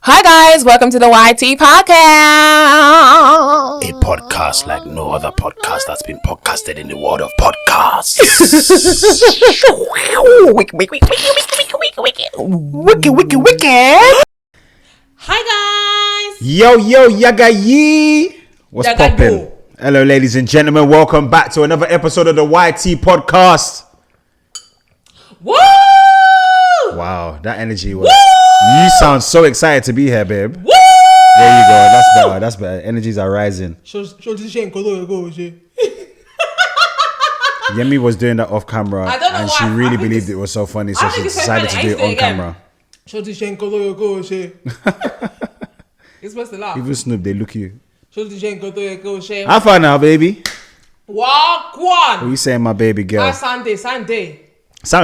Hi guys, welcome to the YT podcast. A podcast like no other podcast that's been podcasted in the world of podcasts. Wiki. Hi guys. Yo, yaga yee. What's poppin'? Hello, ladies and gentlemen. Welcome back to another episode of the YT podcast. Woo! Wow, that energy was. Woo! You sound so excited to be here, babe. Woo! There you go. That's better. Energies are rising. Yemi was doing that off camera, and she really believed it was so funny, so she decided to do it on camera. You're supposed to laugh. Even Snoop, they look you. How How far now, baby? Walk one. What you saying, my baby girl? Sunday. Sound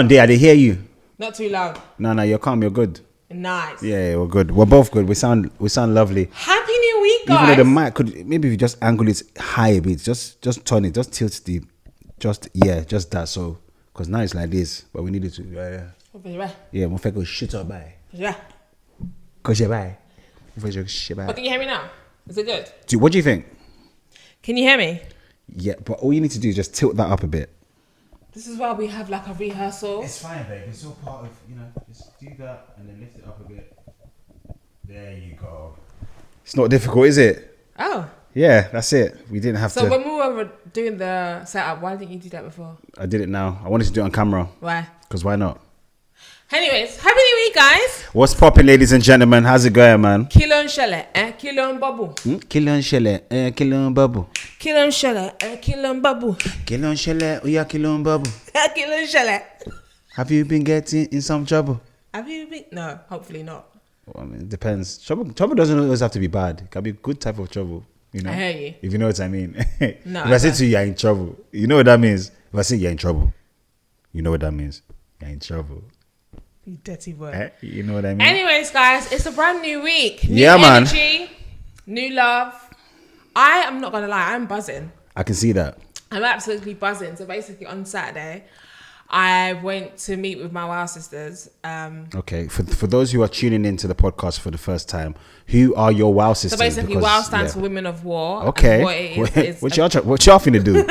day, I did hear you. Not too loud. No, you're calm, you're good. Nice. Yeah, we're good. We're both good. We sound lovely. Happy New Week, guys. Even though the mic could, maybe if you just angle it high a bit, just turn it, just tilt the, just that. So, because now it's like this, but we need it to. Yeah, my go shit up by. Yeah. Cause you bye. But can you hear me now? Is it good? What do you think? Can you hear me? Yeah, but all you need to do is just tilt that up a bit. This is why we have like a rehearsal. It's fine, babe. It's all part of, just do that and then lift it up a bit. There you go. It's not difficult, is it? Oh. Yeah, that's it. We didn't have to. So when we were doing the setup, why didn't you do that before? I did it now. I wanted to do it on camera. Why? Because why not? Anyways, happy New Week, guys. What's poppin', ladies and gentlemen? How's it going, man? Kilo and shelle, kilo and bubble. Kilo and shelle, kilo and bubble. Kilo and shelle, kilo and bubble. Kilo and shelle, kilo and bubble. Kilo and shelle. Have you been getting in some trouble? Have you been? No, hopefully not. Well, I mean, it depends. Trouble doesn't always have to be bad. It can be a good type of trouble. You know? I hear you. If you know what I mean. No. If I say to you, you're in trouble, you know what that means? If I say you're in trouble, you know what that means? You're in trouble. You dirty word. You know what I mean? Anyways, guys, it's a brand new week. New energy, new love. I am not going to lie, I'm buzzing. I can see that. I'm absolutely buzzing. So basically on Saturday, I went to meet with my WOW sisters. Okay, for those who are tuning into the podcast for the first time, who are your WOW sisters? So basically, WOW stands for Women of War. Okay, what y'all finna do?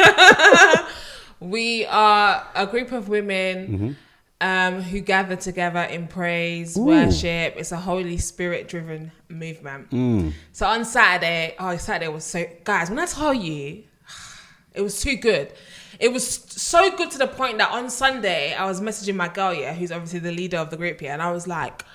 We are a group of women who gather together in praise, worship. It's a Holy Spirit driven movement. So on Saturday, Saturday was so, guys, when I tell you, it was too good. It was so good to the point that on Sunday, I was messaging my girl, who's obviously the leader of the group and I was like,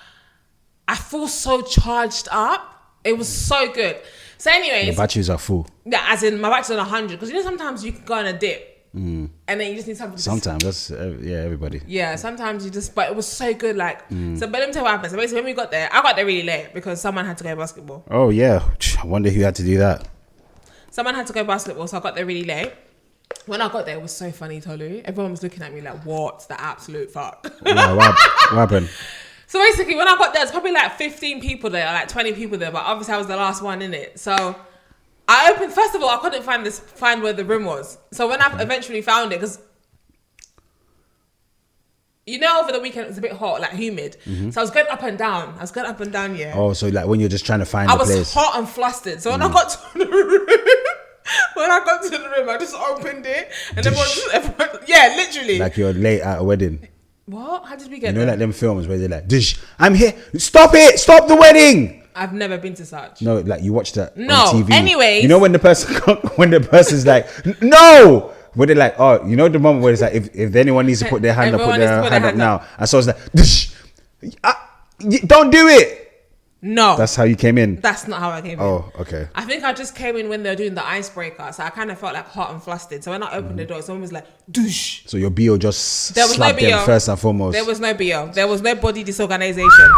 I feel so charged up. It was so good. So anyways. Your batteries are full. Yeah, as in my battery's on 100. Because sometimes you can go on a dip. And then you just need something. Sometimes that's everybody. Yeah, sometimes you just. But it was so good, like. So, but let me tell you what happened. So basically, when we got there, I got there really late because someone had to go basketball. Oh yeah, I wonder who had to do that. Someone had to go basketball, so I got there really late. When I got there, it was so funny, Tolu. Everyone was looking at me like, "What the absolute fuck?" Yeah, what happened? So basically, when I got there, there's probably like 15 people there, or like 20 people there, but obviously I was the last one in it. So. I opened, first of all, I couldn't find where the room was. So when I eventually found it, because over the weekend it was a bit hot, like humid. So I was going up and down. Yeah. Oh, so like when you're just trying to find the place. I was hot and flustered. So when I got to the room, I just opened it. And everyone, yeah, literally. Like you're late at a wedding. What? How did we get there? Like them films where they're like, Dish, I'm here. Stop it. Stop the wedding. I've never been to such. No, like you watched that on TV. Anyways. You know when the person's like, no! Where they're like, oh, you know the moment where it's like, if anyone needs to put their hand up, put their hand up now. And so it's like, don't do it. No. That's how you came in? That's not how I came in. Oh, okay. I think I just came in when they were doing the Icebreaker. So I kind of felt like hot and flustered. So when I opened the door, someone was like, douche. So your BO just slapped them first and foremost. There was no BO. There was no body disorganization.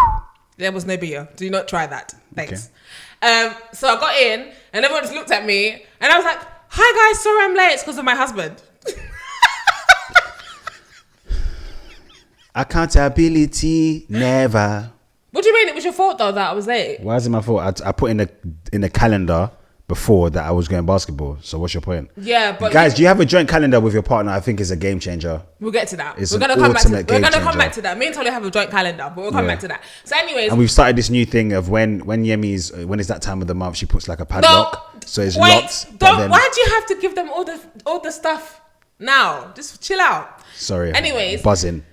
There was no BO. Do not try that. Thanks. Okay. So I got in and everyone just looked at me and I was like, hi guys, sorry I'm late. It's because of my husband. Accountability, never. What do you mean? It was your fault though that I was late. Why is it my fault? I put in the calendar before that I was going basketball. So what's your point? Yeah, but guys, do you have a joint calendar with your partner? I think is a game changer. We'll get to that. It's we're gonna come back to that. Me and Tolly have a joint calendar, but we'll come back to that. So, anyways, and we've started this new thing of when Yemi's when is that time of the month she puts like a padlock, so it's locked. Why do you have to give them all the stuff now? Just chill out. Sorry. Anyways, buzzing.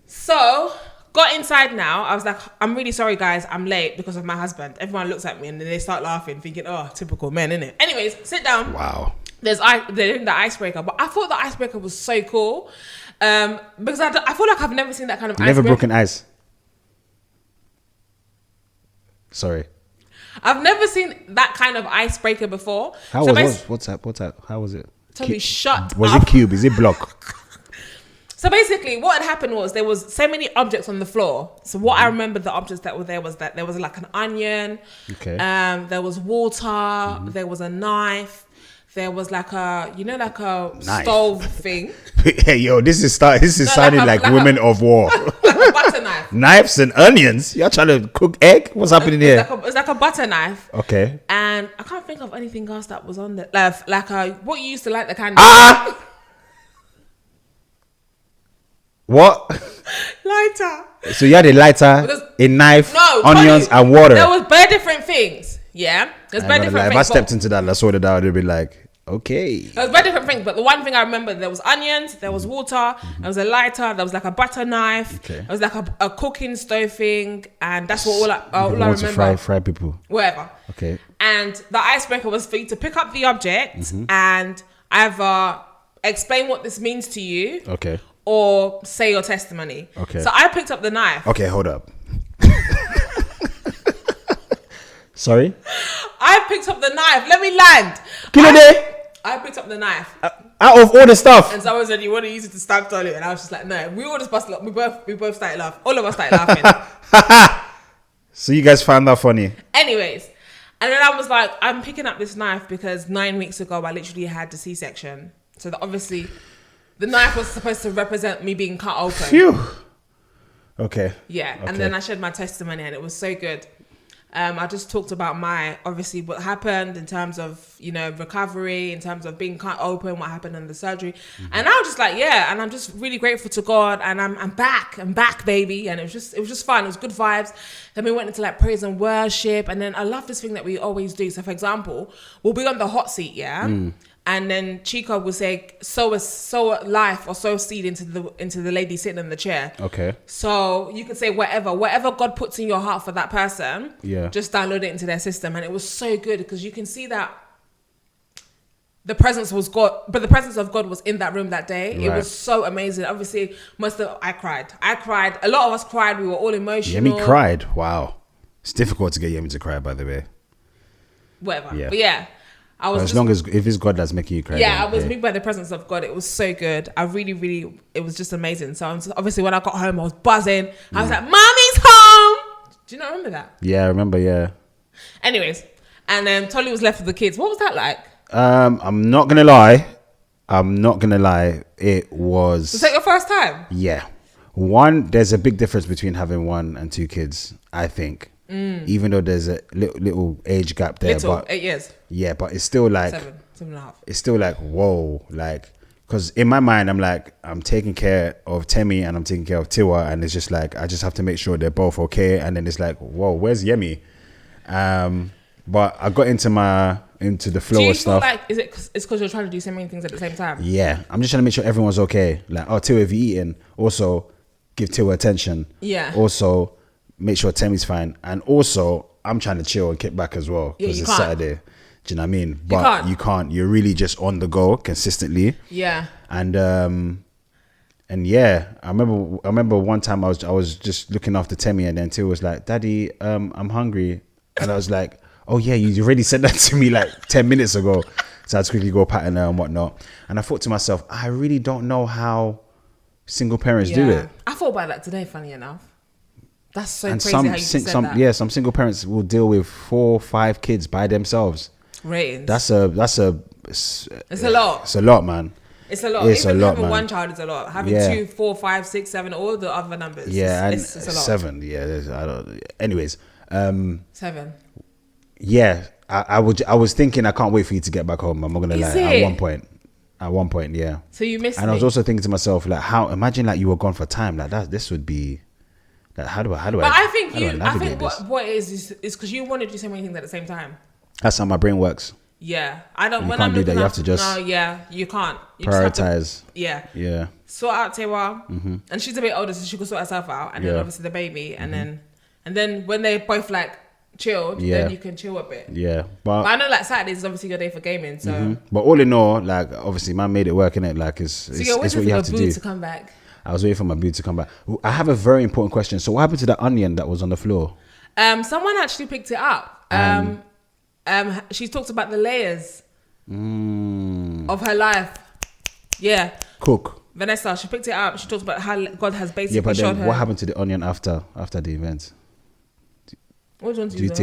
So got inside now. I was like, I'm really sorry, guys. I'm late because of my husband. Everyone looks at me and then they start laughing, thinking, oh, typical men, innit? Anyways, sit down. Wow. They're doing the icebreaker, but I thought the icebreaker was so cool because I feel like I've never seen that kind of Never icebreaker. broken ice. Sorry. I've never seen that kind of icebreaker before. What's that? How was it? Tell me, shut Was up. it cube? Is it block? So basically what had happened was there was so many objects on the floor. So what I remember the objects that were there was that there was like an onion. Okay. There was water. There was a knife. There was like a Knife. stove thing. Hey, yo, this is sounding like women of war. Like a butter knife. Knives and onions. Y'all trying to cook egg? What's happening here? It's like a butter knife. Okay. And I can't think of anything else that was on there. Like what you used to light the candle. What? Lighter. So you had a lighter, a knife, onions, and water. There was bare different things. Yeah. There's bare different things. If I stepped into that and I sorted out, it'd be like, okay. There was very different things, but the one thing I remember, there was onions, there was water, there was a lighter, there was like a butter knife, there was like a cooking stove thing, and that's what all I remember. Fry people. Whatever. Okay. And the icebreaker was for you to pick up the object and either explain what this means to you. Okay. Or say your testimony. Okay. So I picked up the knife. Okay, hold up. Sorry? I picked up the knife. Let me land. I picked up the knife. Out of all the stuff. And someone said, you want to use it to stab Tolu? And I was just like, no. We all just busted up. We both started laughing. All of us started laughing. So you guys found that funny? Anyways. And then I was like, I'm picking up this knife because 9 weeks ago, I literally had the C-section. So that obviously... The knife was supposed to represent me being cut open. Phew. Okay. Yeah. Okay. And then I shared my testimony and it was so good. I just talked about obviously what happened in terms of, recovery, in terms of being cut open, what happened in the surgery. And I was just like, yeah. And I'm just really grateful to God. And I'm back, baby. And it was just fun. It was good vibes. Then we went into like praise and worship. And then I love this thing that we always do. So for example, we'll be on the hot seat. Yeah. And then Chico will say, sow a life or sow seed into the lady sitting in the chair. Okay. So you could say whatever God puts in your heart for that person. Yeah. Just download it into their system, and it was so good because you can see that the presence was God, but the presence of God was in that room that day. Right. It was so amazing. Obviously, I cried. A lot of us cried. We were all emotional. Yemi cried. Wow. It's difficult to get Yemi to cry, by the way. Whatever. Yeah. But yeah. If it's God that's making you cry. Yeah, I was moved by the presence of God. It was so good. I really, really, it was just amazing. So obviously when I got home, I was buzzing. I was like, Mommy's home. Do you not remember that? Yeah, I remember, yeah. Anyways, and then Tolly was left with the kids. What was that like? I'm not going to lie. It was... Was that your first time? Yeah. There's a big difference between having 1 and 2 kids, I think. Even though there's a little age gap there, but 8 years. Yeah, but it's still like 7.5. It's still like whoa, like because in my mind I'm like I'm taking care of Temi and I'm taking care of Tiwa, and it's just like I just have to make sure they're both okay, and then it's like whoa, where's Yemi? But I got into the flow of stuff. Do you feel like it's because you're trying to do so many things at the same time? Yeah, I'm just trying to make sure everyone's okay. Like, oh, Tiwa, have you eaten? Also, give Tiwa attention. Yeah. Also, make sure Temi's fine, and also I'm trying to chill and kick back as well because it's Saturday. Do you know what I mean? But you can't. You're really just on the go consistently. Yeah. And yeah, I remember one time I was just looking after Temi, and then Till was like, "Daddy, I'm hungry," and I was like, "Oh yeah, you already said that to me like 10 minutes ago." So I had to quickly go patting her and whatnot. And I thought to myself, I really don't know how single parents do it. I thought about that today. Funny enough. That's so crazy how you said that. Yeah, some single parents will deal with 4 or 5 kids by themselves. Ratings. It's a lot. It's a lot, man. It's a lot. Even having 1 child is a lot. Having 2, 4, 5, 6, 7, all the other numbers. Yeah, it's a lot. 7. Yeah, anyways. 7. Yeah, I was thinking I can't wait for you to get back home. I'm not gonna lie. At one point, yeah. So you missed me. And I was also thinking to myself, like, imagine like you were gone for time, like that. This would be, like, how do I? But I think this? what it is because you want to do so many things at the same time. That's how my brain works. Yeah, I don't. You When can't I'm do that. You have after, to just. No, yeah, you can't. You prioritize. Yeah. Sort out Tewa, and she's a bit older, so she can sort herself out, and then obviously the baby, and then when they both like chilled, then you can chill a bit. Yeah, but I know like Saturdays is obviously your day for gaming, so. But all in all, like obviously, man made it work, innit? Like it's what you have to do. To come back. I was waiting for my boo to come back. I have a very important question. So what happened to that onion that was on the floor? Someone actually picked it up. She talked about the layers of her life. Yeah. Cook. Vanessa, she picked it up. She talks about how God has basically Yeah, but shown then her. what happened to the onion after the event? What do you want to use?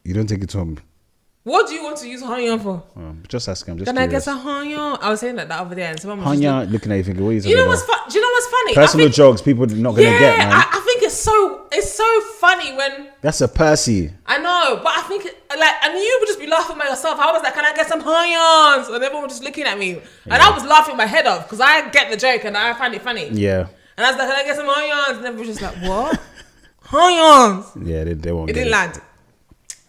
You don't take it home. What do you want to use onion for? Just asking. I'm just Can curious. I get some onion? I was saying that the other day, and someone was onion looking at you thinking, what are you talking Do you know about? what's funny? Personal jokes people are not gonna get, man. I think it's so funny when that's a Percy. I know, but I think and you would just be laughing by yourself. I was like, can I get some onions? And everyone was just looking at me, and I was laughing my head off because I get the joke and I find it funny. Yeah. And I was like, can I get some onions? And everyone was just like, what? Onions? Yeah, they won't. It didn't land.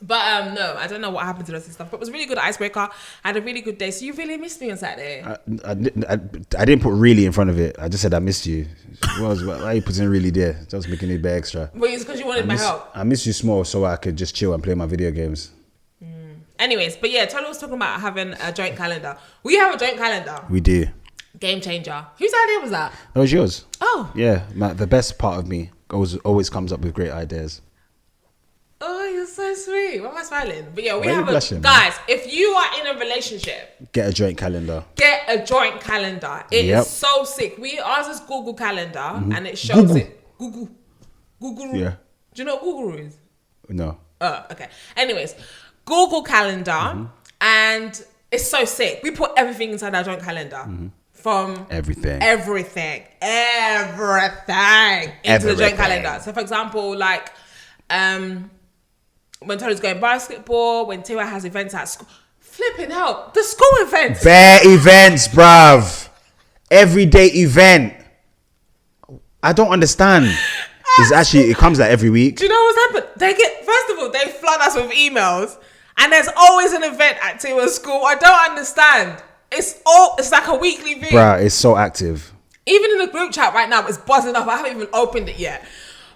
But no, I don't know what happened to those stuff. But it was a really good icebreaker. I had a really good day. So you really missed me on Saturday. I didn't put really in front of it. I just said I missed you. Why are you putting really there? Just making it a bit extra. But it's because you wanted my help. I miss you small so I could just chill and play my video games. Anyways, but yeah, Tolu was talking about having a joint calendar. We have a joint calendar. We do. Game changer. Whose idea was that? That was yours. Oh. Yeah, the best part of me always comes up with great ideas. Oh, you're so sweet. Why am I smiling? But yeah, blushing, guys, if you are in a relationship, get a joint calendar. Get a joint calendar. It is so sick. Ours is Google Calendar and it shows it. Google. Yeah. Do you know what Google is? No. Oh, okay. Anyways, Google Calendar and it's so sick. We put everything inside our joint calendar. From everything into the joint calendar. So for example, like when Tony's going basketball, when Tiwa has events at school, flipping out the school events. Bare events, bruv. Everyday event. I don't understand. It comes like every week. Do you know what's happened? First of all, they flood us with emails, and there's always an event at Tiwa's school. I don't understand. It's like a weekly thing. Bruh, it's so active. Even in the group chat right now, it's buzzing up. I haven't even opened it yet.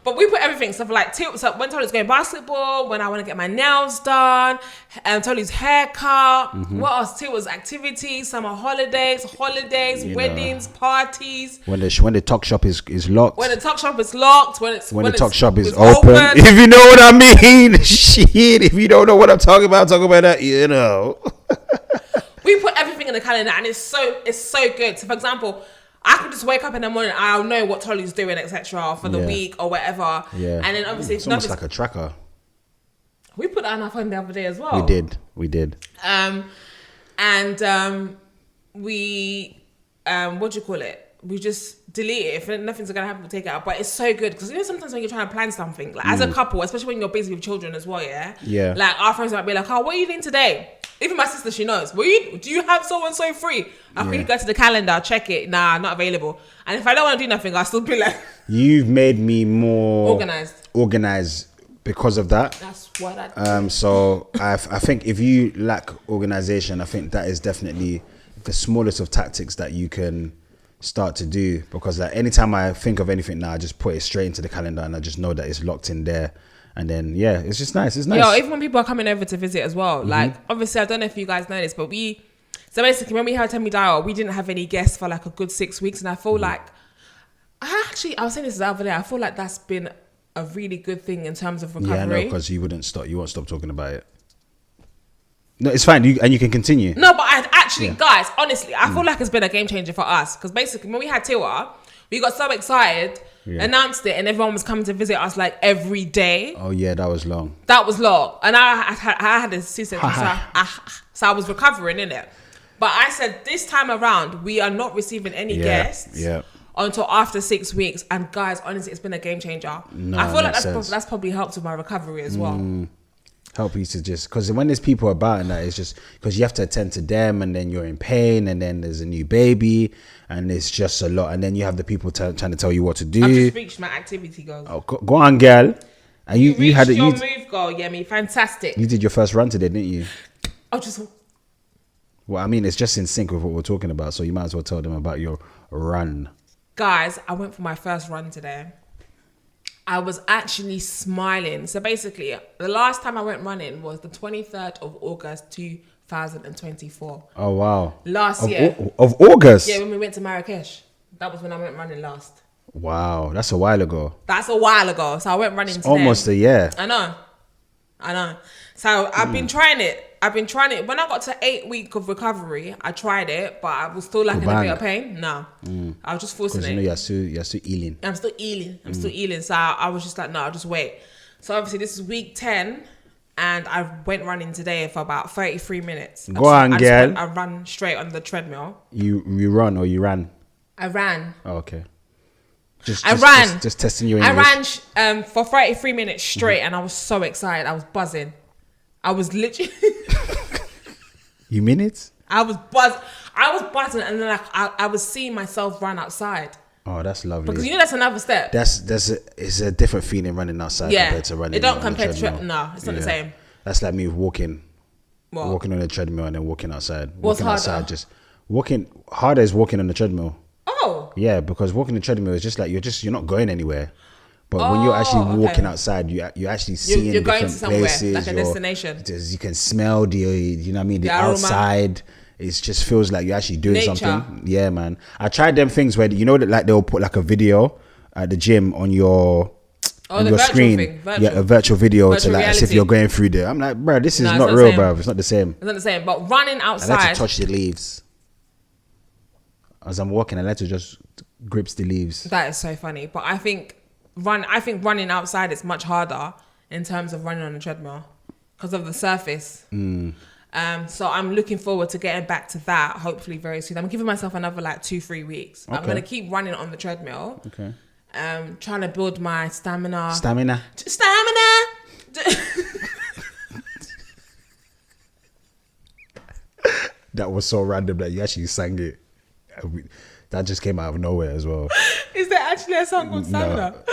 But we put everything. So for like, so when Tony's going basketball, when I want to get my nails done, Tony's haircut, what else? Tiwa's activities, summer holidays, weddings, parties. When the talk shop is locked. When the talk shop is locked. When the talk shop is open. If you know what I mean. Shit. If you don't know what I'm talking about that, you know. We put everything in the calendar and it's so good. So for example, I could just wake up in the morning, I'll know what Tolly's doing, etc. for the week or whatever. Yeah. And then obviously it's almost like a tracker. We put that on our phone the other day as well. We did. We what do you call it? We just delete it. If nothing's gonna happen, we take it out. But it's so good because sometimes when you're trying to plan something, like as a couple, especially when you're busy with children as well, yeah. Like our friends might be like, "Oh, what are you doing today?" Even my sister, she knows. Do you have so and so free? I quickly go to the calendar, check it. Nah, not available. And if I don't want to do nothing, I'll still be like, you've made me more organized because of that. That's what I do. So I think if you lack organization, I think that is definitely the smallest of tactics that you can start to do, because like anytime I think of anything now, I just put it straight into the calendar and I just know that it's locked in there. And then, yeah, it's just nice. It's nice. Yo, even when people are coming over to visit as well, like, obviously, I don't know if you guys know this, but so basically, when we had Temi Dial, we didn't have any guests for like a good 6 weeks. And I feel like, I was saying this the other day, I feel like that's been a really good thing in terms of recovery. Yeah, no, because you won't stop talking about it. No, it's fine. You can continue. No, but guys, honestly, I feel like it's been a game changer for us. Because basically, when we had Tiwa, we got so excited, announced it, and everyone was coming to visit us like every day. Oh yeah, that was long. And I had a C-section, so I was recovering, innit? But I said this time around, we are not receiving any guests until after 6 weeks. And guys, honestly, it's been a game changer. No, I feel like that's probably helped with my recovery as well. help you to just, because when there's people about and that, it's just because you have to attend to them, and then you're in pain, and then there's a new baby, and it's just a lot, and then you have the people trying to tell you what to do. I've just reached my activity goals. Oh, go on, girl. And you had it. Your move goal, Yemi. Fantastic. You did your first run today, didn't you? I'll just. Well, I mean, it's just in sync with what we're talking about, so you might as well tell them about your run. Guys, I went for my first run today. I was actually smiling. So basically, the last time I went running was the 23rd of August, 2024. Oh, wow. Last year. Of August? Yeah, when we went to Marrakesh. That was when I went running last. Wow, that's a while ago. So I went running today. Almost a year. I know. So I've been trying it. When I got to 8 weeks of recovery, I tried it, but I was still like in a bit of pain. No. I was just forcing it. Because you're still healing. I'm still healing. So I was just like, no, I'll just wait. So obviously this is week 10, and I went running today for about 33 minutes. Go on, girl. I ran straight on the treadmill. You run or you ran? I ran. Oh, okay. I ran. Just testing your English. I ran for 33 minutes straight, and I was so excited. I was buzzing. I was literally... You mean it? I was buzzing, and then I was seeing myself run outside. Oh, that's lovely. Because that's another step. It's a different feeling running outside compared to running. It don't compare to no, it's not the same. That's like me walking. What? Walking on a treadmill and then walking outside. What's walking harder? Outside, just walking harder is walking on the treadmill. Oh. Yeah, because walking the treadmill is just like you're not going anywhere. But when you're actually walking outside, you're actually seeing you're going different to somewhere, places, like a destination. You can smell the outside. It just feels like you're actually doing something. Yeah, man. I tried them things where that like they'll put like a video at the gym on your screen. A virtual video to like as if you're going through there. I'm like, bro, this is not real, bro. It's not the same. It's not the same. But running outside, I like to touch the leaves. As I'm walking, I like to just grips the leaves. That is so funny. But I think running outside is much harder in terms of running on a treadmill because of the surface. So I'm looking forward to getting back to that hopefully very soon. I'm giving myself another like 2-3 weeks. Okay. I'm going to keep running on the treadmill. Okay. Trying to build my stamina. That was so random that you actually sang it. That just came out of nowhere as well. Is there actually a song called Stamina? No.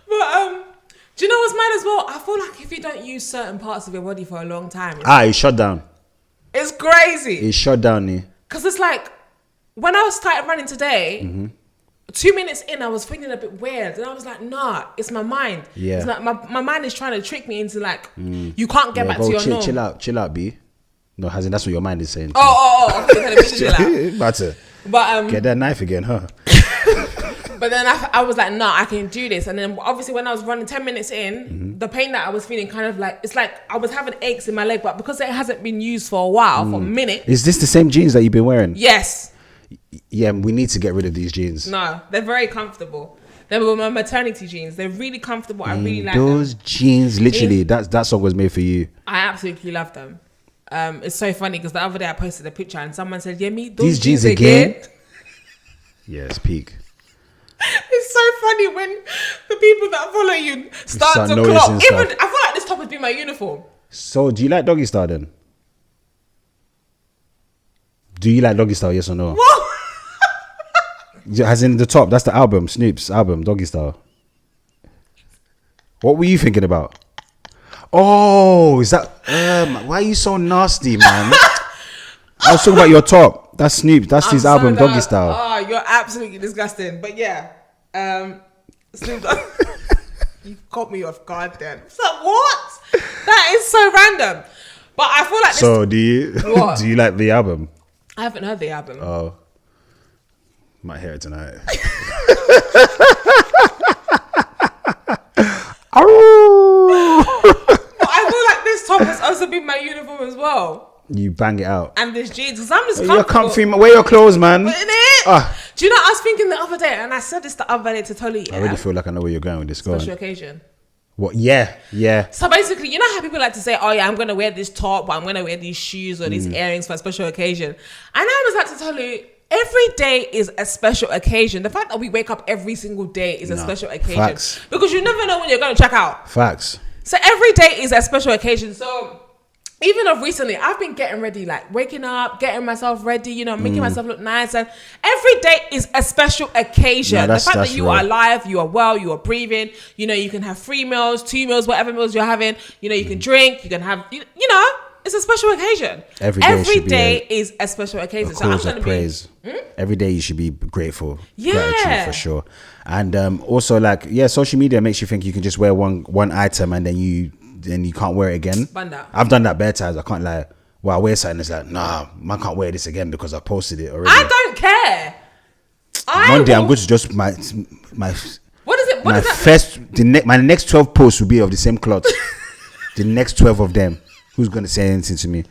But do you know what's mad as well? I feel like if you don't use certain parts of your body for a long time, it's shut down. It's crazy. It's shut down, yeah. Because it's like when I started running today, 2 minutes in, I was feeling a bit weird, and I was like, "Nah, it's my mind. Yeah, it's like my mind is trying to trick me into like you can't get back to your norm. Chill out, B. No, as in that's what your mind is saying. Okay, chill out. Better. But get that knife again, huh? But then I was like, no, I can do this. And then obviously when I was running 10 minutes in, the pain that I was feeling kind of like, it's like I was having aches in my leg, but because it hasn't been used for a while, for a minute. Is this the same jeans that you've been wearing? Yes. Yeah, we need to get rid of these jeans. No, they're very comfortable. They were my maternity jeans. They're really comfortable. I really like those jeans, literally, that song was made for you. I absolutely love them. It's so funny because the other day I posted a picture and someone said, Yemi, these jeans again? Yeah, it's peak. It's so funny when the people that follow you start to clock. I feel like this top has been my uniform. So, do you like doggy style then? Do you like doggy style, yes or no? What? As in the top, that's the album, Snoop's album, Doggy Style. What were you thinking about? Oh, is that... why are you so nasty, man? I was talking about your top. That's Snoop. That's his album, Doggy Style. Oh, you're absolutely disgusting. But yeah, Snoop... You've caught me off guard then. So what? That is so random. But I feel like this... So do you like the album? I haven't heard the album. Oh. Might hear it tonight. But I feel like this top has also been my uniform as well. You bang it out. And this jeans, because I'm just comfortable. You're comfy. Wear your clothes, man. Isn't it? Do you know, I was thinking the other day, and I said this the other day to Tolly. I already feel like I know where you're going with this. Special occasion. What? Yeah. So basically, you know how people like to say, oh yeah, I'm going to wear this top, but I'm going to wear these shoes or these earrings for a special occasion. And I was like to Tolly, every day is a special occasion. The fact that we wake up every single day is a special occasion. Facts. Because you never know when you're going to check out. Facts. So every day is a special occasion. So even of recently, I've been getting ready, like waking up, getting myself ready, you know, making myself look nice. And every day is a special occasion. No, the fact that you real. are alive, you are well, you are breathing, you know, you can have 3 meals, 2 meals, whatever meals you're having, you know, you can drink, you can have, you know, it's a special occasion. Every day is a special occasion. So I'm going to praise. Every day you should be grateful. Gratitude for sure. And also like, social media makes you think you can just wear one item and then you can't wear it again. I've done that bare times. I can't lie. Well, I wear something, it's like, nah, I can't wear this again because I posted it already. I don't care. Monday, I'm going to just my what is it? What my is that? my next 12 posts will be of the same cloth. The next 12 of them. Who's going to say anything to me?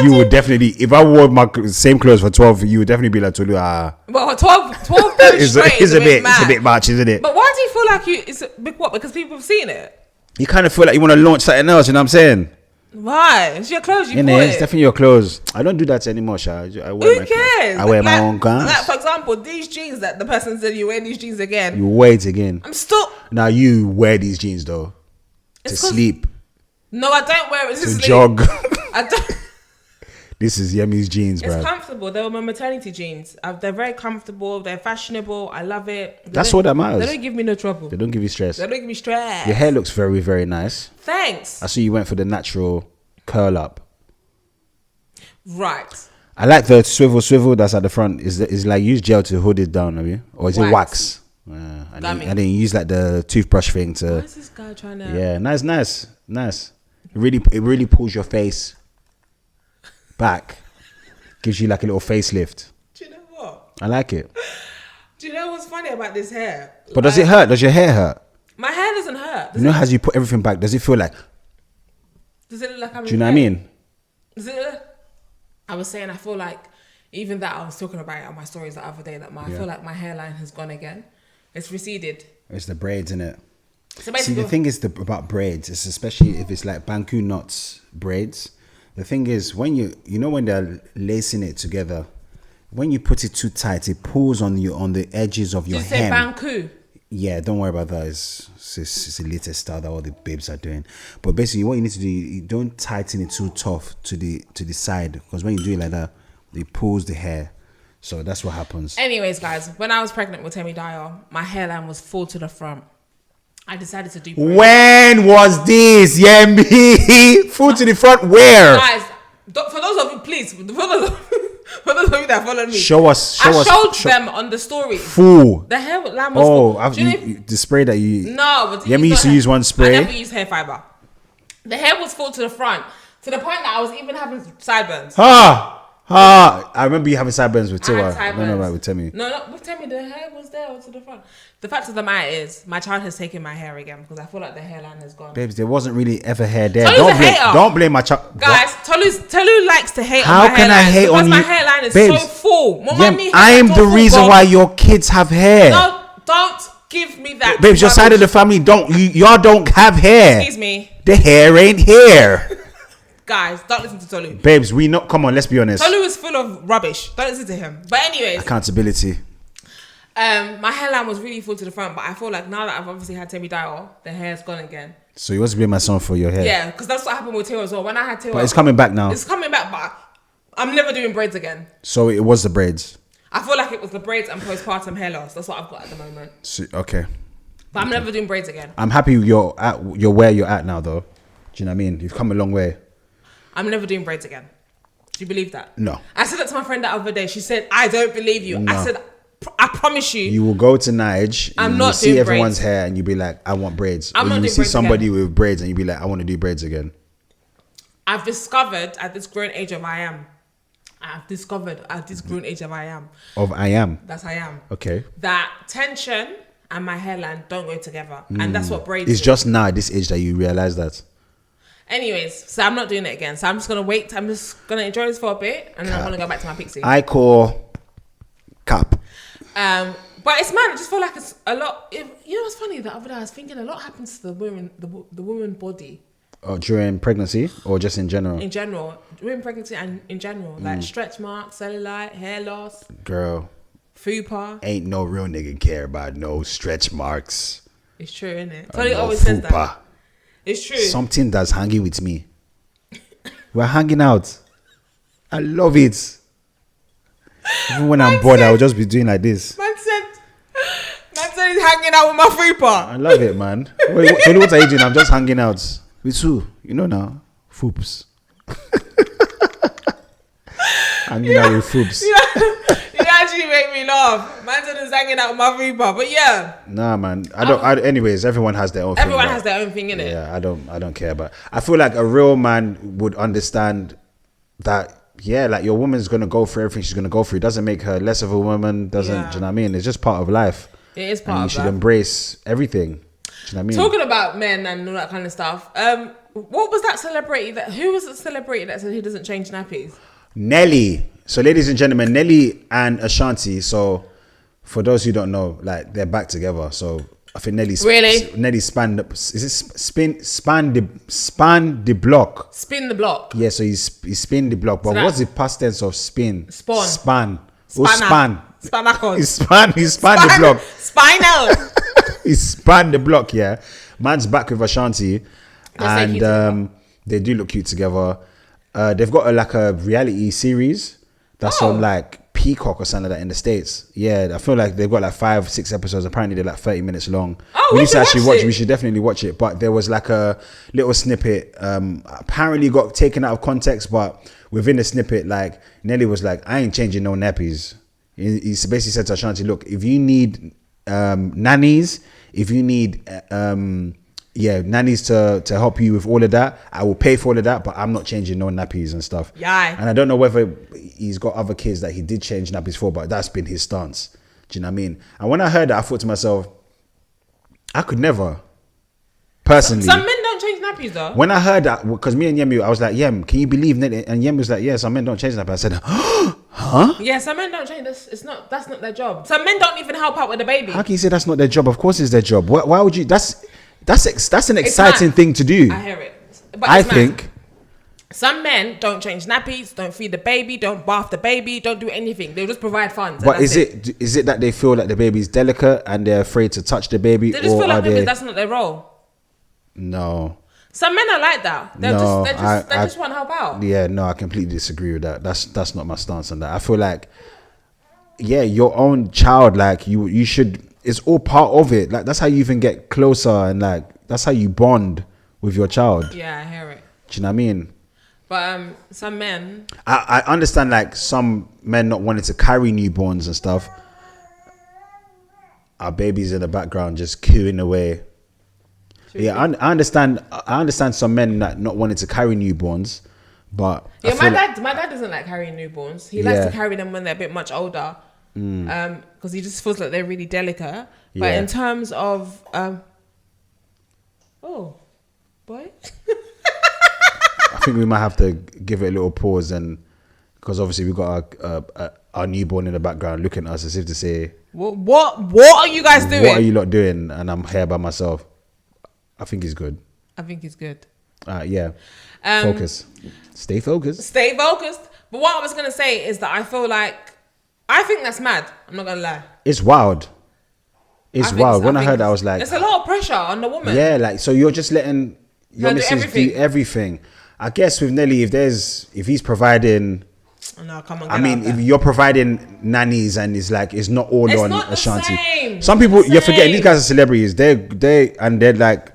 You would definitely, if I wore my same clothes for 12, you would definitely be like, Tolu, Well, 12 days straight it's a bit much, isn't it? But why do you feel like it's what? Because people have seen it? You kind of feel like you want to launch something else, you know what I'm saying? Why? It's your clothes, you know, it's definitely your clothes. I don't do that anymore, Sha. Who cares? I wear my own guns. Like, for example, these jeans that the person said you wear these jeans again. You wear it again. I'm still... Now you wear these jeans, though, to sleep. No, I don't wear it to sleep. Jog. I don't... This is Yemi's jeans, bro. It's comfortable. They were my maternity jeans. They're very comfortable. They're fashionable. I love it. That's what that matters. They don't give me no trouble. They don't give you stress. They don't give me stress. Your hair looks very, very nice. Thanks. I see you went for the natural curl up. Right. I like the swivel that's at the front. Is like use gel to hold it down, have you? Or is it wax? And then you use like the toothbrush thing to... Why is this guy trying to... Yeah, nice. It really pulls your face back. Gives you like a little facelift. Do you know what? I like it. Do you know what's funny about this hair? But does it hurt? Does your hair hurt? My hair doesn't hurt. You know, as you put everything back, does it feel like... Does it look like I'm... Do you know what I mean? Does it... I was saying, I feel like, even that I was talking about it on my stories the other day, that I feel like my hairline has gone again. It's receded. It's the braids, isn't it? So see, the thing is about braids, it's especially if it's like Banku knots braids. The thing is, when when they're lacing it together, when you put it too tight, it pulls on the edges of your hem. Did you say Banku? Yeah, don't worry about that. It's the latest style that all the babes are doing. But basically, what you need to do, you don't tighten it too tough to the side, because when you do it like that, it pulls the hair. So that's what happens. Anyways, guys, when I was pregnant with Temi Dyer, my hairline was full to the front. I decided to do braids. When was this? Yeah, me full to the front. Where? Guys, for those of you, please, for those of you that follow me, show us. I showed them on the story. Full. The hairline was full. The spray that you... No, but Yemi used to use one spray. I never used hair fiber. The hair was full to the front, to the point that I was even having sideburns. I remember you having sideburns with Tiwa. No, with Temi. No, with Temi, the hair was there to the front. The fact of the matter is, my child has taken my hair again, because I feel like the hairline has gone. Babes, there wasn't really ever hair there. Don't blame my child. Guys, Tolu likes to hate How on my hairline. How can I hate on you? Because my hairline is babes, so full. I'm the reason why your kids have hair. No, don't give me that. Babes, your side of the family y'all don't have hair. Excuse me. The hair ain't here. Guys, don't listen to Tolu. Babes, come on, let's be honest. Tolu is full of rubbish. Don't listen to him. But anyways. Accountability. My hairline was really full to the front, but I feel like now that I've obviously had Temi Dyer, the hair's gone again. So you want to blame my son for your hair? Yeah, because that's what happened with Teo as well. When I had Teo, but it's coming back now. It's coming back, but I'm never doing braids again. So it was the braids. I feel like it was the braids and postpartum hair loss. That's what I've got at the moment. So, okay. But I'm never doing braids again. I'm happy you're where you're at now, though. Do you know what I mean? You've come a long way. I'm never doing braids again. Do you believe that? No. I said that to my friend the other day. She said, I don't believe you. No. I said, I promise you. You will go to Nige, I'm not see doing everyone's braids. hair and you'll be like, I want braids. I'm or not you will doing see braids somebody again. with braids and you'll be like, I want to do braids again. I've discovered at this grown age of I am. Of I am? That's I am. Okay. That tension and my hairline don't go together. And that's what braids It's do. just now at this age that you realize that. Anyways, so I'm not doing it again. So I'm just going to wait. I'm just going to enjoy this for a bit. And then I'm going to go back to my pixie. I call cap. But it's mad. I just feel like it's a lot. You know what's funny? The other day I was thinking a lot happens to the woman body. Oh, during pregnancy or just in general? In general. During pregnancy and in general. Like stretch marks, cellulite, hair loss. Girl. Fupa. Ain't no real nigga care about no stretch marks. It's true, isn't it? Tony always says that. It's true. Something that's hanging with me. We're hanging out. I love it. Even when I'm bored, I'll just be doing like this. Man said he's hanging out with my fupa. I love it, man. Tell what are you doing? I'm just hanging out. With who? You know now. Foops. Hanging out with Foops. You actually make me laugh. Man said he's hanging out with my fupa. But yeah. Nah, man. Anyways, everyone has their own thing. Everyone has their own thing, innit? Yeah, I don't care. But I feel like a real man would understand that. Yeah, like your woman's gonna go through everything she's gonna go through. It doesn't make her less of a woman. Do you know what I mean? It's just part of life. It is part of life. You should embrace everything. Do you know what I mean? Talking about men and all that kind of stuff. What was that celebrity who was the celebrity that said he doesn't change nappies? Nelly. So, ladies and gentlemen, Nelly and Ashanti. So, for those who don't know, like they're back together. So, I think Nelly spanned the block. Spin the block. Yeah, so he's spin the block. But what's the past tense of spin? Span. Span. Spanakos. He spanned the block. Spinal. He spanned the block, yeah. Man's back with Ashanti. And they do look cute together. They've got a reality series that's on like Peacock or something like that in the States. Yeah, I feel like they've got like 5-6 episodes. Apparently they're like 30 minutes long. We should actually watch it. We should definitely watch it. But there was like a little snippet. Apparently got taken out of context, but within the snippet, like Nelly was like, I ain't changing no nappies. He basically said to Ashanti, look, if you need nannies, if you need nannies to help you with all of that, I will pay for all of that, but I'm not changing no nappies and stuff. Yeah. And I don't know whether he's got other kids that he did change nappies for, but that's been his stance. Do you know what I mean? And when I heard that, I thought to myself, I could never. Personally. Some men don't change nappies though. When I heard that, because me and Yemi, I was like, Yem, can you believe that? And Yem was like, yeah, some men don't change nappies. I said, huh? Yeah, some men don't change. That's not their job. Some men don't even help out with the baby. How can you say that's not their job? Of course it's their job. Why would you? That's an exciting thing to do. I hear it. But I think some men don't change nappies, don't feed the baby, don't bath the baby, don't do anything. They'll just provide funds. But is it that they feel like the baby's delicate and they're afraid to touch the baby? They just feel like that's not their role. No. Some men are like that. They just want to help out. Yeah, no, I completely disagree with that. That's not my stance on that. I feel like, yeah, your own child, like you should. It's all part of it. Like that's how you even get closer, and like that's how you bond with your child. Yeah, I hear it. Do you know what I mean? But some men, I understand like some men not wanting to carry newborns and stuff. Our babies in the background just cooing away. Yeah, I understand. I understand some men not wanting to carry newborns, but yeah, my dad doesn't like carrying newborns. He likes to carry them when they're a bit much older, because he just feels like they're really delicate. But in terms of, oh, boy, I think we might have to give it a little pause, and because obviously we got our newborn in the background looking at us as if to say, what are you guys doing? What are you lot doing? And I'm here by myself. I think he's good. Yeah. Focus. Stay focused. But what I was going to say is that I think that's mad. I'm not going to lie. It's wild. It's wild. When I heard that, I was like... There's a lot of pressure on the woman. Yeah, like, so you're just letting your missus do everything. I guess with Nelly, if he's providing... No, come on. I mean, if you're providing nannies and it's not all on Ashanti. Same. Some people, you're forgetting these guys are celebrities. They're like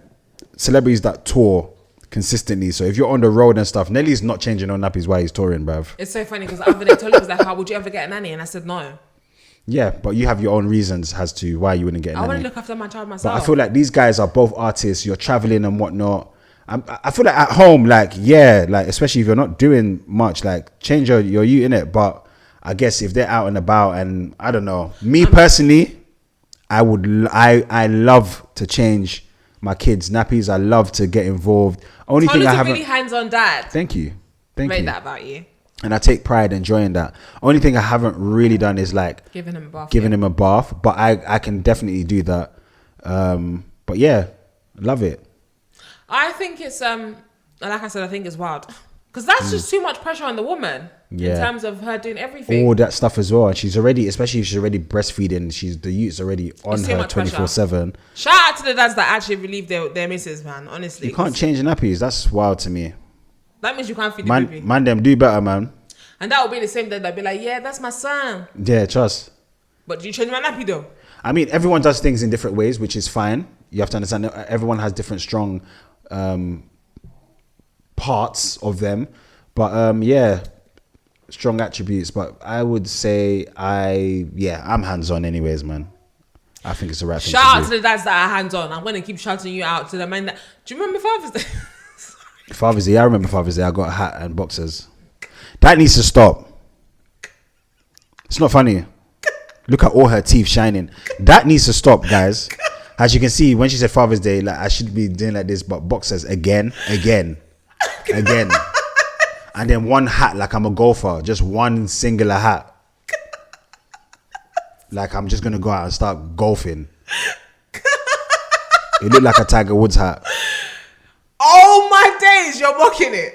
celebrities that tour consistently. So if you're on the road and stuff, Nelly's not changing on nappies while he's touring, bruv. It's so funny because the other day Tolly was like, how would you ever get a nanny? And I said no. Yeah, but you have your own reasons as to why you wouldn't get a nanny. I want to look after my child myself. But I feel like these guys are both artists. You're traveling and whatnot. I feel like at home, like, yeah, like, especially if you're not doing much, like, change your you in it. But I guess if they're out and about, and I don't know, me personally, I love to change my kids' nappies. I love to get involved. Only thing I haven't, really hands-on dad. Thank you. Made that about you. And I take pride enjoying that. Only thing I haven't really done is like giving him a bath. But I can definitely do that. But yeah, love it. I think it's like I said, I think it's wild. Because that's just too much pressure on the woman in terms of her doing everything. All that stuff as well. And she's already, especially if she's already breastfeeding, the youth's already on her 24/7. Shout out to the dads that actually relieve their missus, man. Honestly. You can't change nappies. That's wild to me. That means you can't feed the baby. Man, them do better, man. And that will be the same dad that'll be like, yeah, that's my son. Yeah, trust. But do you change my nappy though? I mean, everyone does things in different ways, which is fine. You have to understand that everyone has different strong parts of them. But strong attributes. But I would say I'm hands-on anyways, man. I think it's the right thing to do. Shout out to the dads that are hands-on. I'm going to keep shouting you out to the men that... Do you remember Father's Day? Father's Day, I remember Father's Day. I got a hat and boxers. That needs to stop. It's not funny. Look at all her teeth shining. That needs to stop, guys. As you can see, when she said Father's Day, like I should be doing like this, but boxers again. And then one hat, like I'm a golfer, just one singular hat. Like I'm just gonna go out and start golfing. It looked like a Tiger Woods hat. Oh my days, you're mocking it.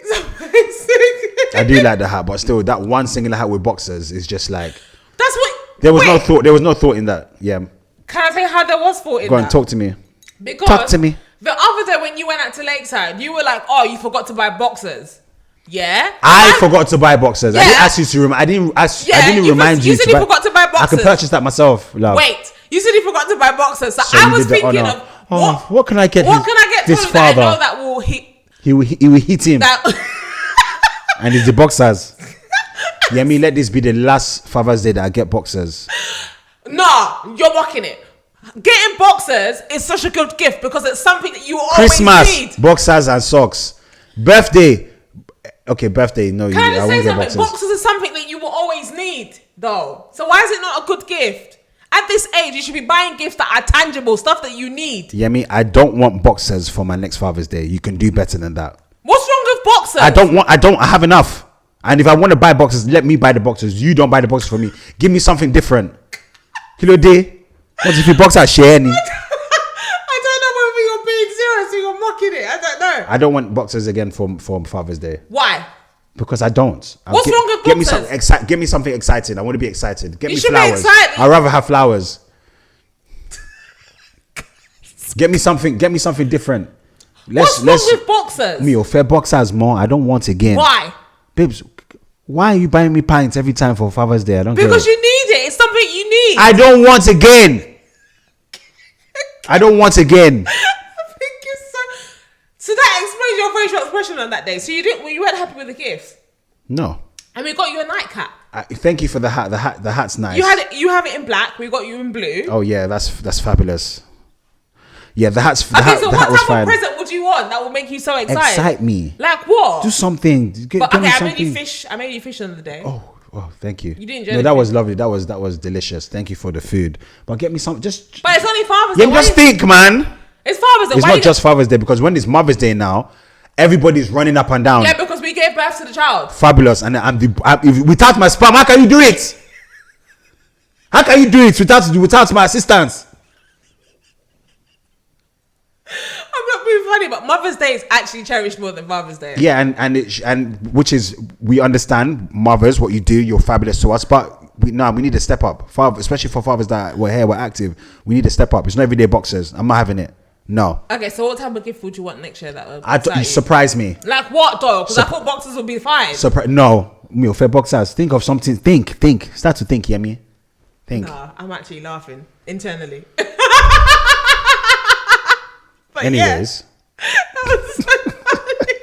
I do like the hat, but still, that one singular hat with boxers is just like. That's what. There was no thought. There was no thought in that. Yeah. Can I tell you how there was thought in that? Go on, talk to me. Because talk to me. The other day when you went out to Lakeside, you were like, "Oh, you forgot to buy boxers." Yeah. I forgot to buy boxers. Yeah. I didn't ask you to remind. I didn't remind you. You said you forgot to buy boxers. I can purchase that myself. Love. Wait, you said you forgot to buy boxers. So I was thinking of what can I get? What can I get this to father? That I know that will hit. He will hit him. And it's the boxers. Yeah, me let this be the last Father's Day that I get boxers. No, you're mocking it. Getting boxers is such a good gift because it's something that you always need. Christmas, boxers and socks. Birthday. Okay, birthday. No, Can I just say something? boxers. Boxers is something that you will always need, though. So why is it not a good gift? At this age, you should be buying gifts that are tangible, stuff that you need. Yeah, me. I don't want boxers for my next Father's Day. You can do better than that. What's wrong with boxers? I have enough. And if I want to buy boxers, let me buy the boxers. You don't buy the boxers for me. Give me something different. Kilo day. What if you box out share any? I don't know whether you're being serious or you're mocking it. I don't know. I don't want boxers again for Father's Day. Why? Because I don't. What's wrong with boxers? Give me something exciting. I want to be excited. Get me should flowers. be excited. I'd rather have flowers. Get me something different. What's wrong with boxers? Me or fair boxers more. I don't want again. Why? Babes, why are you buying me pints every time for Father's Day? I don't Because get it. you need it. It's something you need. I don't want again. I don't want again. I think it's so that explains your facial expression on that day. So you weren't happy with the gift? No. And we got you a nightcap. Thank you for the hat. The hat's nice. You have it in black. We got you in blue. Oh yeah, that's fabulous. Yeah, the hat's. So what type of present would you want that will make you so excited? Excite me. Like what? Do something. I made you fish. I made you fish the other day. Oh, thank you. You didn't enjoy No, the that food. was lovely. That was delicious. Thank you for the food. But get me some. But it's only Father's Yeah, Day. just think, man. It's Father's Day. It's not just Father's Day because when it's Mother's Day now, everybody's running up and down. Yeah, because we gave birth to the child. Fabulous. And without my sperm, how can you do it? How can you do it without my assistance? I'm not being funny, but Mother's Day is actually cherished more than Father's Day. Yeah, and which is, we understand mothers, what you do, you're fabulous to us, but we need to step up. Especially for fathers that we're here, we're active. We need to step up. It's not everyday boxers. I'm not having it. No. Okay, so what type of gift would you want next year? You surprise me. Like what, though? Because I thought boxers would be fine. No, me or fair boxers. Think of something. Think. Start to think, Yemi. Think. Nah, I'm actually laughing internally. Anyways. That was so funny.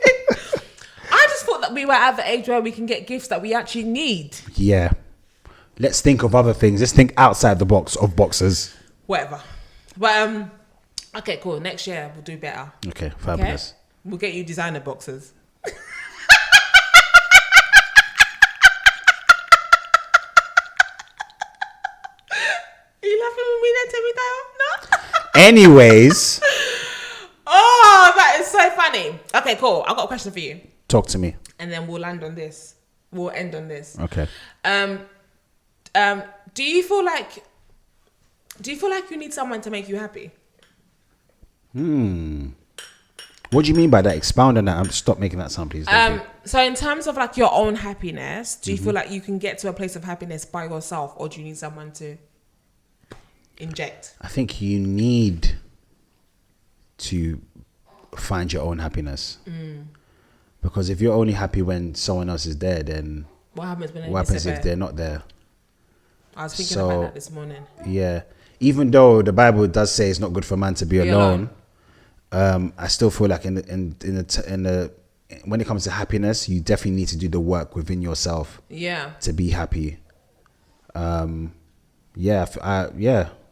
I just thought that we were at the age where we can get gifts that we actually need. Yeah. Let's think of other things. Let's think outside the box of boxers. Whatever. But okay, cool. Next year we'll do better. Okay, fabulous. Okay? We'll get you designer boxers. Are you laughing with me then, Timmy? No. Anyways. Oh, that is so funny. Okay, cool. I've got a question for you. Talk to me. And then we'll land on this. We'll end on this. Okay. Do you feel like you need someone to make you happy? Ooh, What do you mean by that? Expound on that. Stop making that sound, please. So in terms of like your own happiness, do you feel like you can get to a place of happiness by yourself, or do you need someone to inject? I think you need to find your own happiness. Because if you're only happy when someone else is there, then what happens if they're not there? I was thinking about that this morning. Yeah. Even though the Bible does say it's not good for man to be alone, I still feel like in the when it comes to happiness, you definitely need to do the work within yourself. Yeah. To be happy.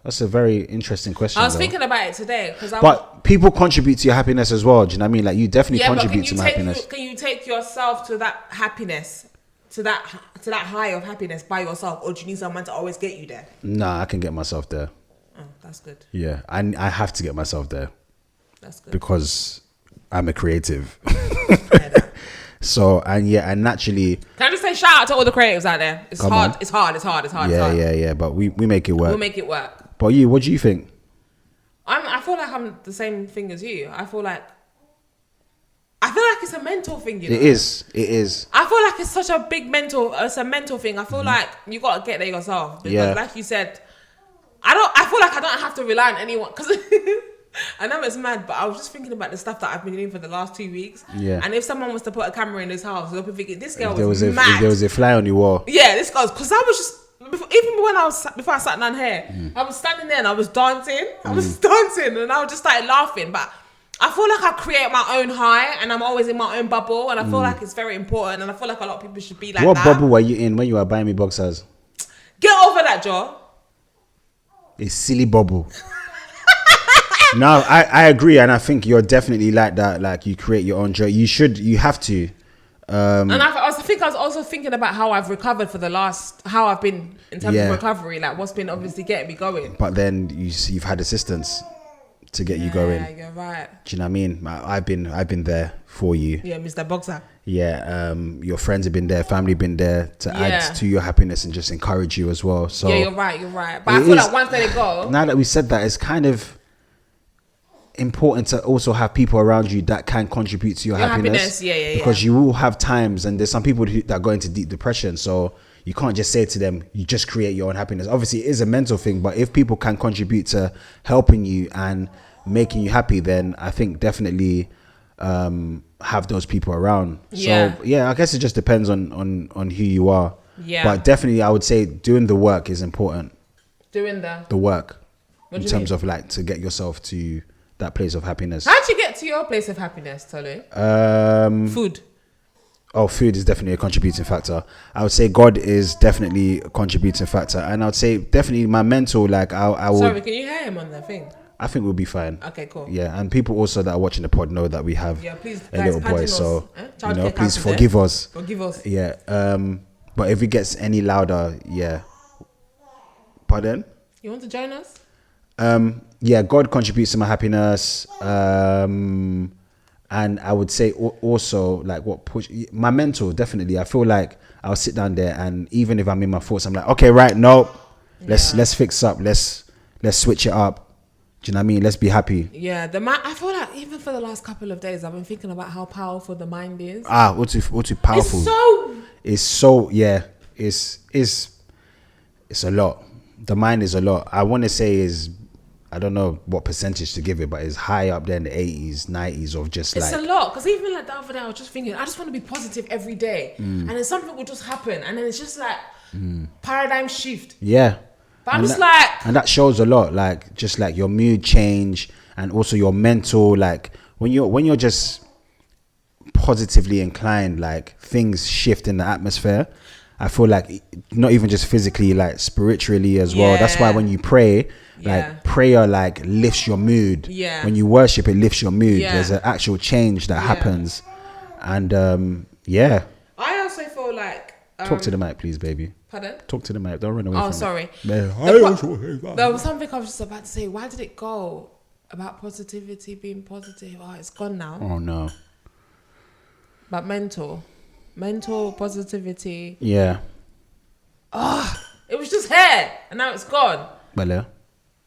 That's a very interesting question. I was thinking about it today but people contribute to your happiness as well. Do you know what I mean? Like you definitely contribute to my happiness. Can you take yourself to that happiness, to that high of happiness by yourself, or do you need someone to always get you there? Nah, I can get myself there. Oh, that's good. Yeah, I have to get myself there. That's good because I'm a creative. So and naturally. Can I just say shout out to all the creatives out there? It's hard. It's hard. Yeah. But we make it work. We'll make it work. But you, what do you think? I feel like I'm the same thing as you. I feel like it's a mental thing, you know? It is. I feel like it's such a big it's a mental thing. I feel like you got to get there yourself. Because like you said, I feel like I don't have to rely on anyone. Because I know it's mad, but I was just thinking about the stuff that I've been doing for the last 2 weeks. Yeah. And if someone was to put a camera in this house, they'll be thinking, this girl was mad. If there was a fly on the wall. Yeah, this girl's, because I was just, before I sat down here, I was standing there and I was dancing. And I just started laughing. But I feel like I create my own high and I'm always in my own bubble. And I feel like it's very important. And I feel like a lot of people should be like that. What bubble were you in when you were buying me boxers? Get over that, Joe. A silly bubble. No, I agree, and I think you're definitely like that. Like you create your own joy. You have to. And I was also thinking about how I've recovered how I've been in terms of recovery, like what's been obviously getting me going. But then you've had assistance to get you going. Yeah, you're right. Do you know what I mean? I've been there for you. Yeah, Mr. Boxer. Yeah, your friends have been there, family been there to add to your happiness and just encourage you as well. So yeah, you're right. But I feel like once they go. Now that we said that, it's kind of important to also have people around you that can contribute to your happiness. Because you will have times, and there's some people that go into deep depression, so you can't just say to them, you just create your own happiness. Obviously it is a mental thing, but if people can contribute to helping you and making you happy, then I think definitely have those people around. So I guess it just depends on who you are. But definitely I would say doing the work is important. Doing the work in terms of like to get yourself to that place of happiness. How'd you get to your place of happiness, Tolu? Food. Oh, food is definitely a contributing factor. I would say God is definitely a contributing factor, and I would say definitely my mental. Like I would. Sorry, can you hear him on the thing? I think we'll be fine. Okay, cool. Yeah, and people also that are watching the pod know that we have please, a guys, little boy, so please forgive us. Forgive us. Yeah. But if it gets any louder, Pardon? You want to join us? God contributes to my happiness. And I would say also like what push my mental, definitely. I feel like I'll sit down there, and even if I'm in my thoughts, I'm like, okay, right, no, let's fix up, let's switch it up. Do you know what I mean? Let's be happy. Yeah, I feel like even for the last couple of days, I've been thinking about how powerful the mind is. What's too powerful? It's a lot. The mind is a lot. I want to say I don't know what percentage to give it, but it's high up there in the 80s, 90s of just it's a lot. Because even like the other day, I was just thinking, I just want to be positive every day. And then something will just happen. And then it's just like paradigm shift. Yeah. But and that shows a lot, like just like your mood change and also your mental, like when you're just positively inclined, like things shift in the atmosphere. I feel like not even just physically, like spiritually as well. That's why when you pray, like prayer like lifts your mood. When you worship, it lifts your mood. There's an actual change that happens. And I also feel like talk to the mic, please, baby. Pardon? Talk to the mic. Don't run away from it. Sorry. There was something I was just about to say. Why did it go about positivity being positive? Oh, it's gone now. Oh, no. But mental positivity. Yeah. It was just here, and now it's gone. Bella.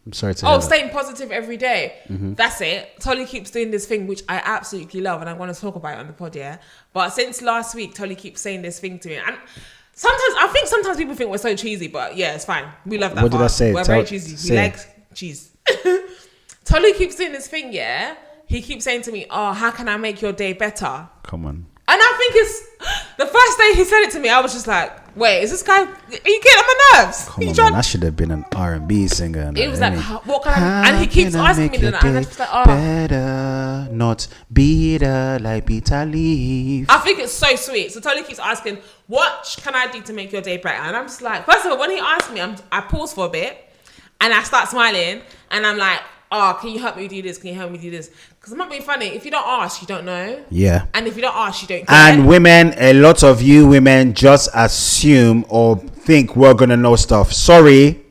I'm sorry to hear that. Staying positive every day. That's it. Tolly keeps doing this thing, which I absolutely love, and I'm going to talk about it on the pod, yeah? But since last week, Tolly keeps saying this thing to me. And sometimes people think we're so cheesy, but yeah, it's fine. We love that. What did I say? We're very cheesy. We like cheese. Tolly keeps doing this thing, yeah? He keeps saying to me, how can I make your day better? Come on. And I think it's the first day he said it to me, I was just like, wait, is this guy, are you getting on my nerves? Come on, man, I should have been an R&B singer. And it was like, what can I, and he keeps asking me that, and I'm just like, better, not bitter like bitter leaf. I think it's so sweet. So Tolly keeps asking, what can I do to make your day better? And I'm just like, first of all, when he asked me, I pause for a bit, and I start smiling, and I'm like, can you help me do this? Can you help me do this? Because I'm not being funny. If you don't ask, you don't know. Yeah. And if you don't ask, you don't get. And women, a lot of you women just assume or think we're going to know stuff. Sorry.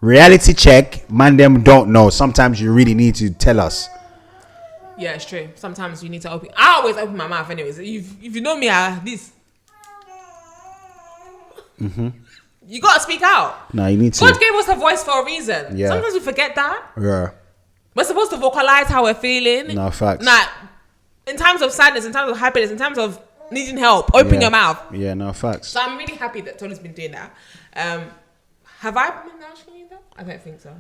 Reality check. Man, them don't know. Sometimes you really need to tell us. Yeah, it's true. Sometimes you need to open. I always open my mouth anyways. If you know me, this. You got to speak out. No, you need to. God gave us a voice for a reason. Yeah. Sometimes we forget that. Yeah. We're supposed to vocalize how we're feeling. No, facts. Like, in times of sadness, in terms of happiness, in terms of needing help, open your mouth. Yeah, no, facts. So I'm really happy that Tony's been doing that. Have I been asking you that? I don't think so.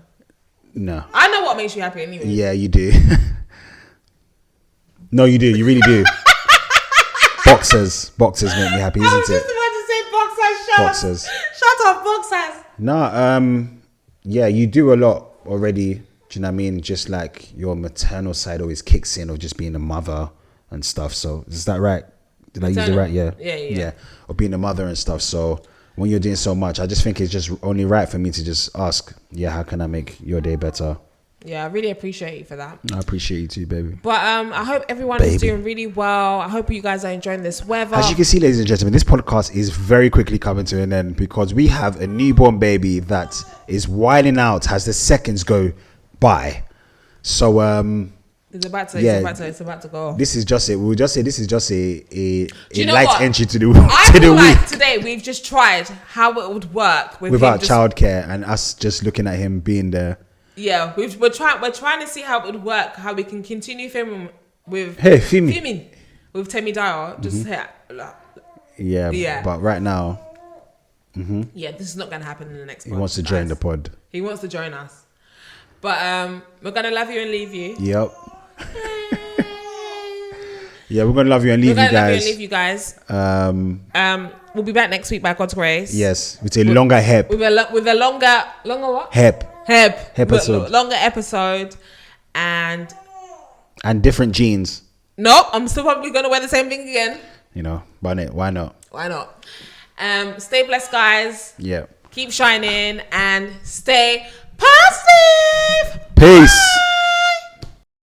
No. I know what makes you happy anyway. Yeah, you do. No, you do. You really do. Boxers make me happy, isn't it? I was just about to say boxers. Shut up, boxers. No, yeah, you do a lot already. Do you know what I mean? Just like your maternal side always kicks in of just being a mother and stuff. So is that right? Did maternal. I use it right? Yeah. Or being a mother and stuff. So when you're doing so much, I just think it's just only right for me to just ask, how can I make your day better? Yeah, I really appreciate you for that. I appreciate you too, baby. But I hope everyone is doing really well. I hope you guys are enjoying this weather. As you can see, ladies and gentlemen, this podcast is very quickly coming to an end because we have a newborn baby that is wilding out as the seconds go by. So it's about to go. This is just it. We'll just say this is just a light entry to the week. Today we've just tried how it would work without childcare and us just looking at him being there. Yeah, we're trying to see how it would work, how we can continue filming with filming with Temi Dial. Just yeah. But right now, yeah, this is not gonna happen in the next. He wants to join the pod. He wants to join us, but we're gonna love you and leave you. Yep. Yeah, we're gonna love you and leave you guys. We'll be back next week by God's grace. Yes, with a longer hep. With a longer what? Hep episode. Longer episode and different jeans. Nope, I'm still probably gonna wear the same thing again. But why not? Stay blessed, guys. Yeah. Keep shining and stay positive. Peace. Bye.